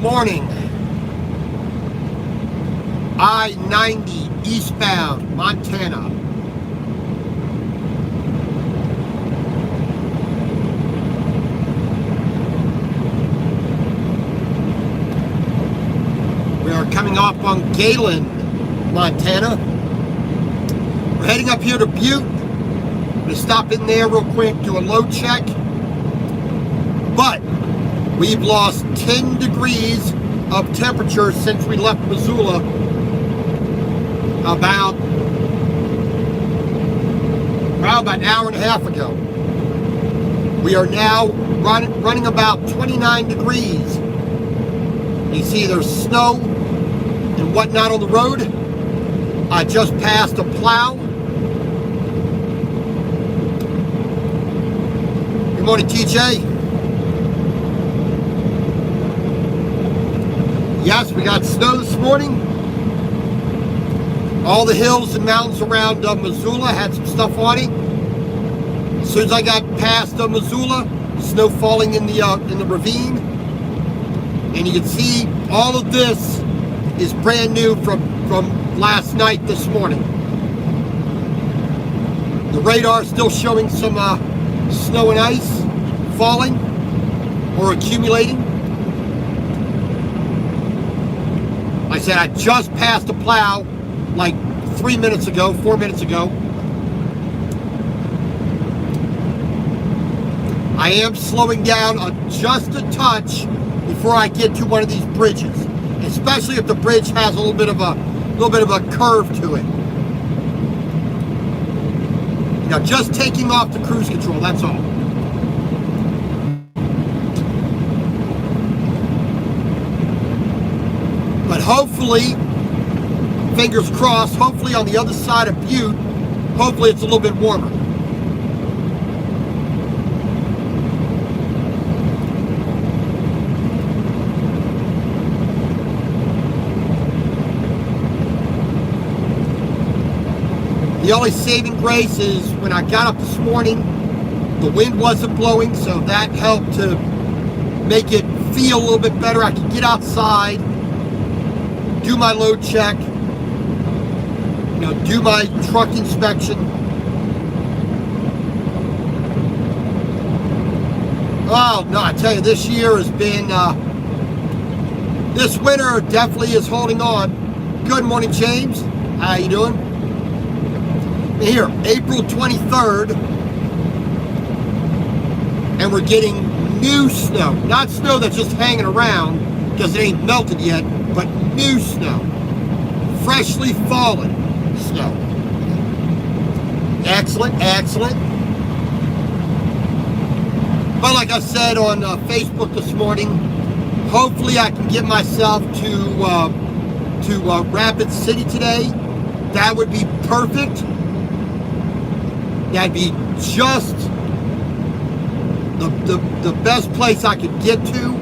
morning. I-90 eastbound, Montana. We are coming off on Galen, Montana. We're heading up here to Butte. I'm going to stop in there real quick, do a load check. But we've lost 10 degrees of temperature since we left Missoula about an hour and a half ago. We are now running about 29 degrees. You see there's snow and whatnot on the road. I just passed a plow. Good morning, TJ. Yes, we got snow this morning. All the hills and mountains around Missoula had some stuff on it. As soon as I got past Missoula, snow falling in the ravine. And you can see all of this is brand new from last night this morning. The radar is still showing some snow and ice falling or accumulating. Like I said, I just passed a plow like 4 minutes ago. I am slowing down just a touch before I get to one of these bridges, especially if the bridge has a little bit of a curve to it. You know, just taking off the cruise control, that's all. But hopefully, fingers crossed, hopefully on the other side of Butte, hopefully it's a little bit warmer. The only saving grace is when I got up this morning, the wind wasn't blowing, so that helped to make it feel a little bit better. I could get outside, do my load check, do my truck inspection. Oh no, I tell you, this year has been, this winter definitely is holding on. Good morning, James. How you doing? Here, April 23rd, and we're getting new snow. Not snow that's just hanging around because it ain't melted yet, but new snow. Freshly fallen snow. Excellent, excellent. But like I said on Facebook this morning, hopefully I can get myself to Rapid City today. That would be perfect. That'd be just the best place I could get to.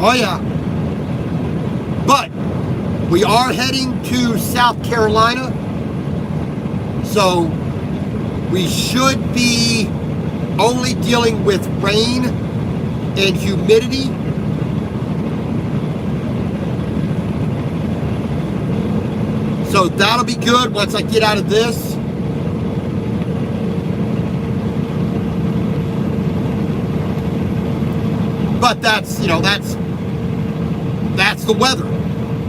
Oh yeah. But we are heading to South Carolina, so we should be only dealing with rain and humidity. So that'll be good once I get out of this. But that's the weather.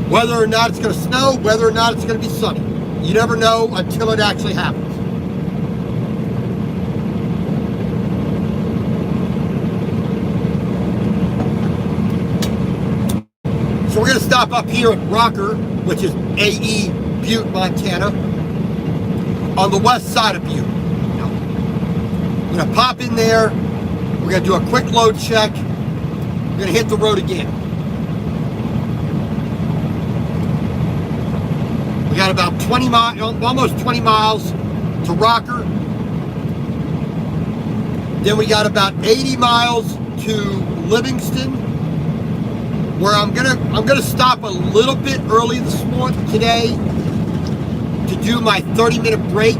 Whether or not it's going to snow, whether or not it's going to be sunny. You never know until it actually happens. So we're going to stop up here at Rocker, which is AE Butte, Montana, on the west side of Butte. I'm going to pop in there. We're going to do a quick load check. We're going to hit the road again. We got about 20 miles, almost 20 miles to Rocker. Then we got about 80 miles to Livingston, where I'm gonna stop a little bit early this morning today to do my 30-minute break.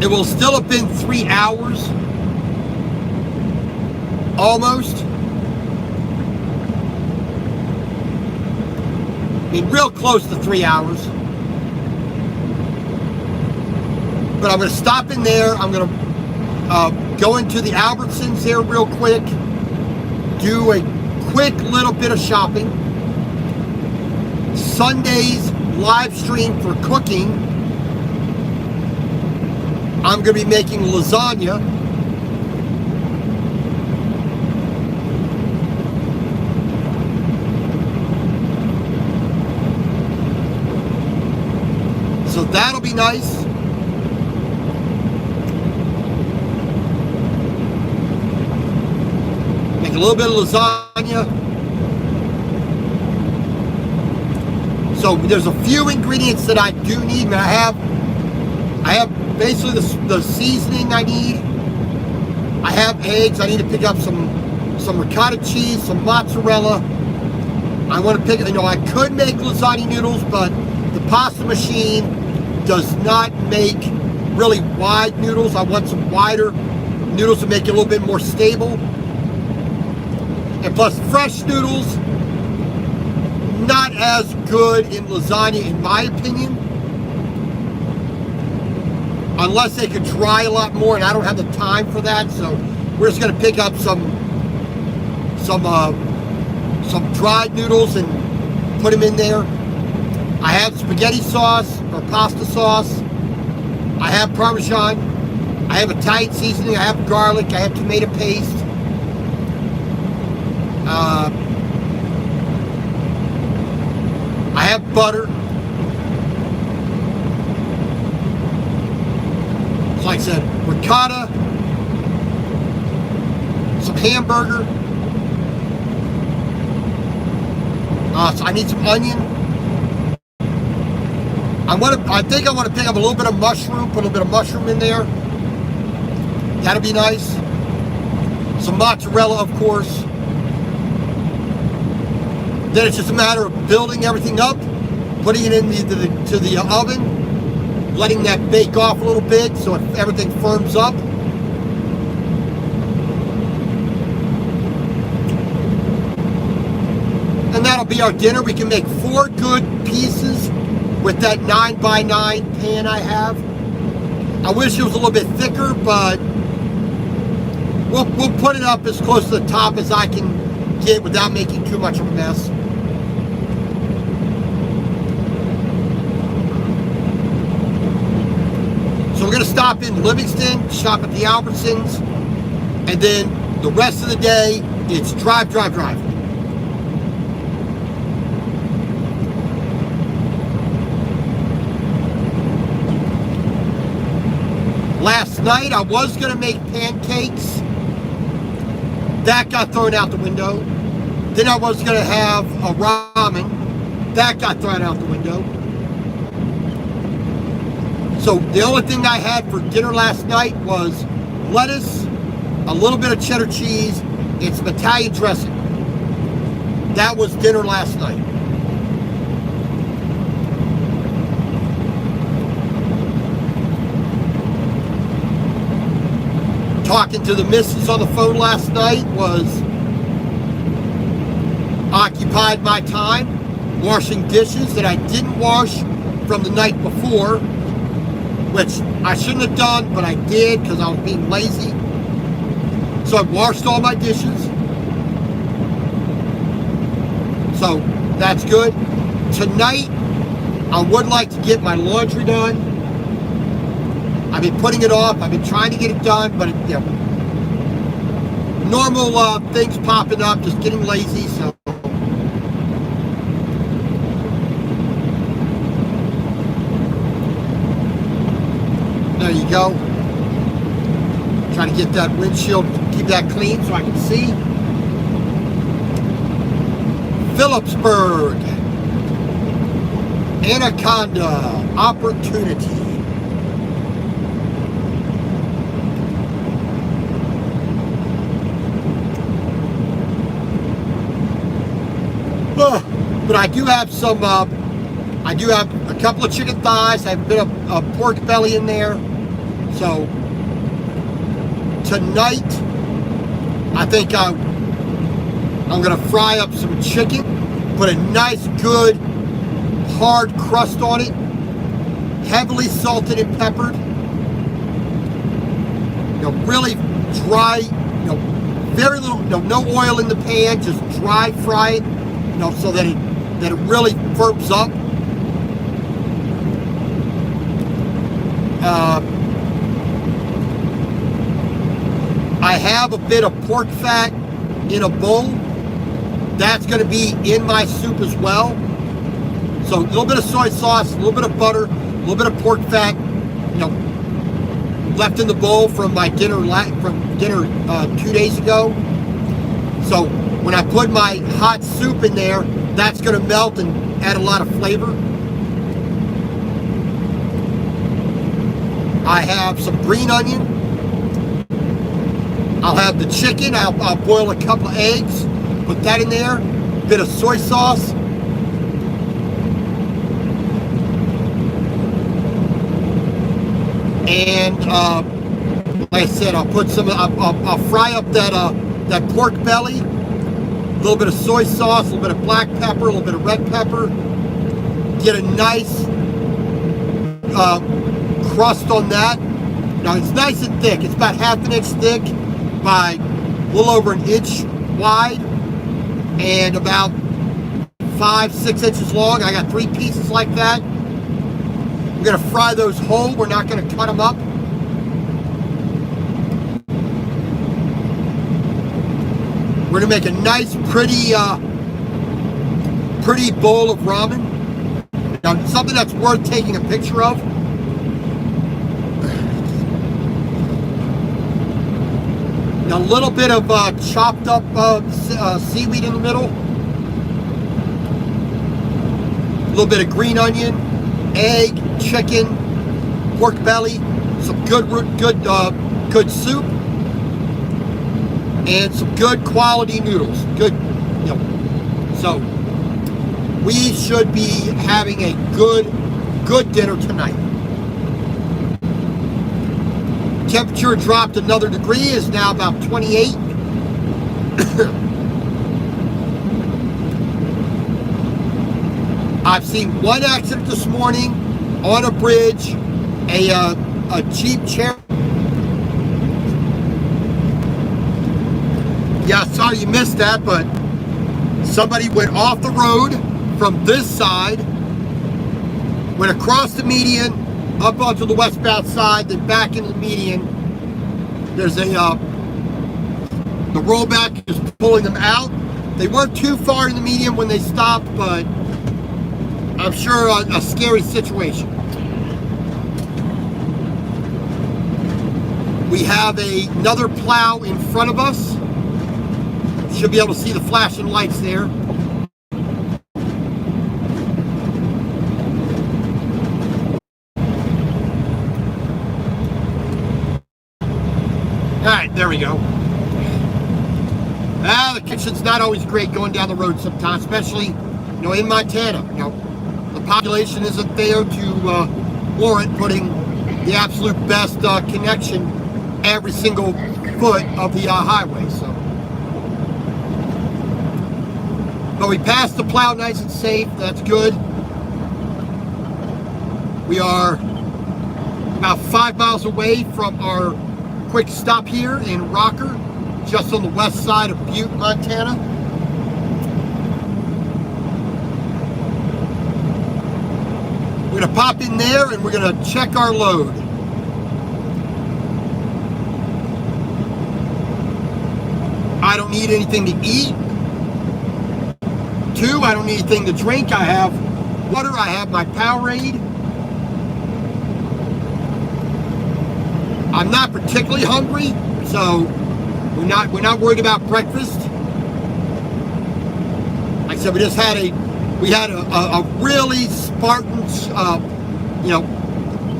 It will still have been 3 hours almost. I mean, real close to 3 hours. But I'm going to stop in there. I'm going to go into the Albertsons there real quick. Do a quick little bit of shopping. Sunday's live stream for cooking. I'm going to be making lasagna. So that'll be nice. Make a little bit of lasagna. So there's a few ingredients that I do need. And I have basically the seasoning I need. I have eggs. I need to pick up some ricotta cheese, some mozzarella. I want to pick, I could make lasagna noodles, but the pasta machine does not make really wide noodles. I want some wider noodles to make it a little bit more stable. And plus, fresh noodles, not as good in lasagna, in my opinion. Unless they could dry a lot more, and I don't have the time for that. So we're just going to pick up some dried noodles and put them in there. I have spaghetti sauce or pasta sauce. I have Parmesan. I have Italian seasoning. I have garlic. I have tomato paste. I have butter. So like I said, ricotta, some hamburger. So I need some onion. I think I want to pick up a little bit of mushroom, put a little bit of mushroom in there. That'll be nice. Some mozzarella, of course. Then it's just a matter of building everything up, putting it into the oven, letting that bake off a little bit so everything firms up. And that'll be our dinner. We can make 4 good pieces with that 9x9 pan I have. I wish it was a little bit thicker, but we'll put it up as close to the top as I can get without making too much of a mess. So we're going to stop in Livingston, shop at the Albertsons, and then the rest of the day, it's drive. Last night, I was going to make pancakes. That got thrown out the window. Then I was going to have a ramen. That got thrown out the window. So the only thing I had for dinner last night was lettuce, a little bit of cheddar cheese, and some Italian dressing. That was dinner last night. Talking to the missus on the phone last night occupied my time washing dishes that I didn't wash from the night before, which I shouldn't have done, but I did because I was being lazy. So I washed all my dishes. So that's good. Tonight, I would like to get my laundry done. I've been putting it off. I've been trying to get it done, but normal things popping up, just getting lazy. So there you go. Trying to get that windshield, keep that clean so I can see. Phillipsburg, Anaconda, Opportunity. But I do have I do have a couple of chicken thighs. I have a bit of pork belly in there. So tonight, I think I'm gonna fry up some chicken, put a nice, good, hard crust on it, heavily salted and peppered. Really dry. Very little, no oil in the pan, just dry fry it. So that it really firms up. I have a bit of pork fat in a bowl. That's going to be in my soup as well. So a little bit of soy sauce, a little bit of butter, a little bit of pork fat, left in the bowl from my dinner 2 days ago. So when I put my hot soup in there, that's going to melt and add a lot of flavor. I have some green onion. I'll have the chicken. I'll boil a couple of eggs, put that in there, a bit of soy sauce. And like I said, I'll put some. I'll fry up that pork belly. A little bit of soy sauce, a little bit of black pepper, a little bit of red pepper. Get a nice crust on that. Now it's nice and thick. It's about half an inch thick by a little over an inch wide and about 5-6 inches long. I got 3 pieces like that. We're going to fry those whole. We're not going to cut them up. We're going to make a nice, pretty bowl of ramen. Now, something that's worth taking a picture of. A little bit of chopped up seaweed in the middle. A little bit of green onion, egg, chicken, pork belly, some good soup, and some good quality noodles. Good, So we should be having a good dinner tonight. Temperature dropped another degree, is now about 28. I've seen one accident this morning on a bridge, a Jeep Cherokee. Yeah, sorry you missed that, but somebody went off the road from this side, went across the median, up onto the westbound side, then back into the median. There's the rollback is pulling them out. They weren't too far in the median when they stopped, but I'm sure a scary situation. We have another plow in front of us. Should be able to see the flashing lights there. Alright, there we go. The kitchen's not always great going down the road sometimes, especially, in Montana. The population isn't there to warrant putting the absolute best connection every single foot of the highway. So, but we passed the plow nice and safe. That's good. We are about 5 miles away from our quick stop here in Rocker, just on the west side of Butte, Montana. We're going to pop in there and we're going to check our load. I don't need anything to eat. 2, I don't need anything to drink. I have water. I have my Powerade. I'm not particularly hungry, so we're not worried about breakfast. Like I said, we had a really Spartan,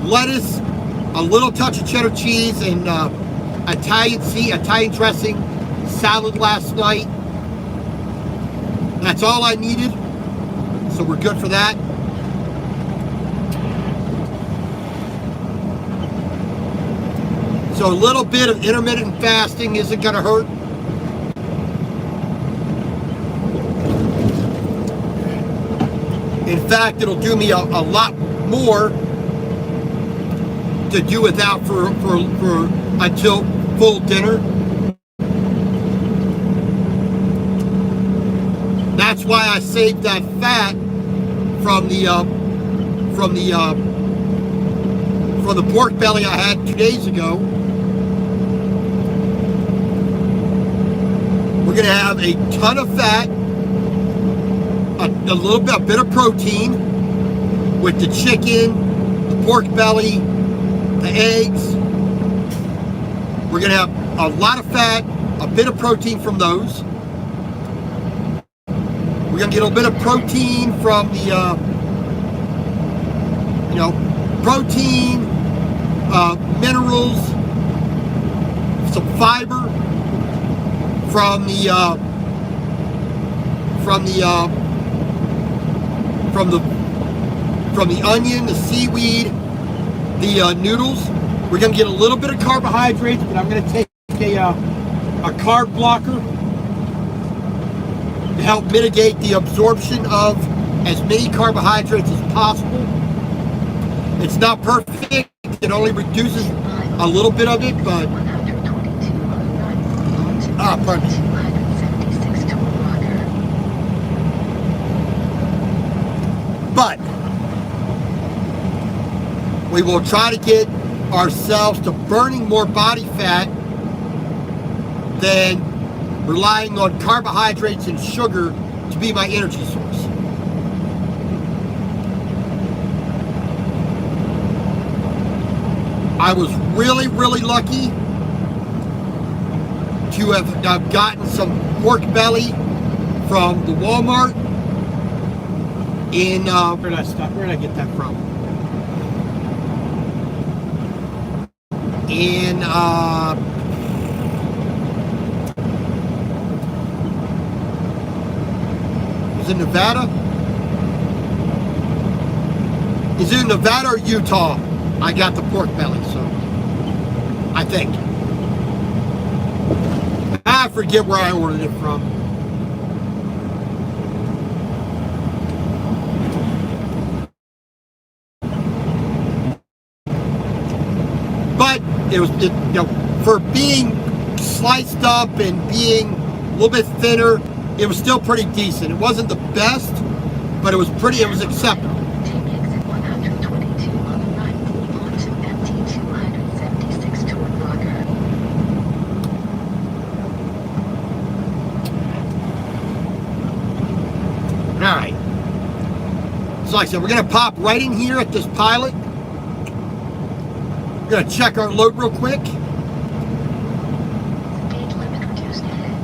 lettuce, a little touch of cheddar cheese, and Italian dressing salad last night. That's all I needed, so we're good for that. So a little bit of intermittent fasting isn't going to hurt. In fact, it'll do me a lot more to do without for until full dinner. That's why I saved that fat from the pork belly I had 2 days ago. We're gonna have a ton of fat, a bit of protein with the chicken, the pork belly, the eggs. We're gonna have a lot of fat, a bit of protein from those. We're gonna get a bit of protein from the, protein, minerals, some fiber from the onion, the seaweed, the noodles. We're gonna get a little bit of carbohydrates, but I'm gonna take a carb blocker to help mitigate the absorption of as many carbohydrates as possible. It's not perfect. It only reduces a little bit of it, but pardon me. But we will try to get ourselves to burning more body fat than relying on carbohydrates and sugar to be my energy source. I was really, really lucky to have gotten some pork belly from the Walmart in, where did I stop? Where did I get that from? In, is it Nevada? Is it Nevada or Utah? I got the pork belly, so I think. I forget where I ordered it from. But it was, for being sliced up and being a little bit thinner, it was still pretty decent. It wasn't the best, but it was acceptable. Alright. So like I said, we're going to pop right in here at this pilot. We're going to check our load real quick. Speed limit reduced ahead.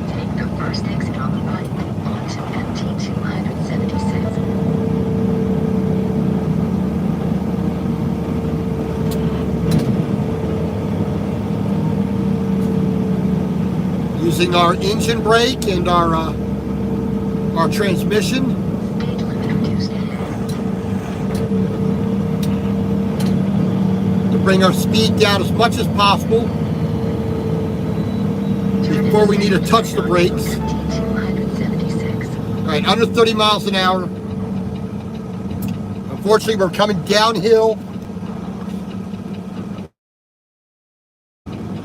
Take the first exit on the right onto MT 276. Using our engine brake and our transmission. Speed limit reduced ahead. To bring our speed down as much as possible before we need to touch the brakes. MT 276. Alright, under 30 miles an hour. Unfortunately, we're coming downhill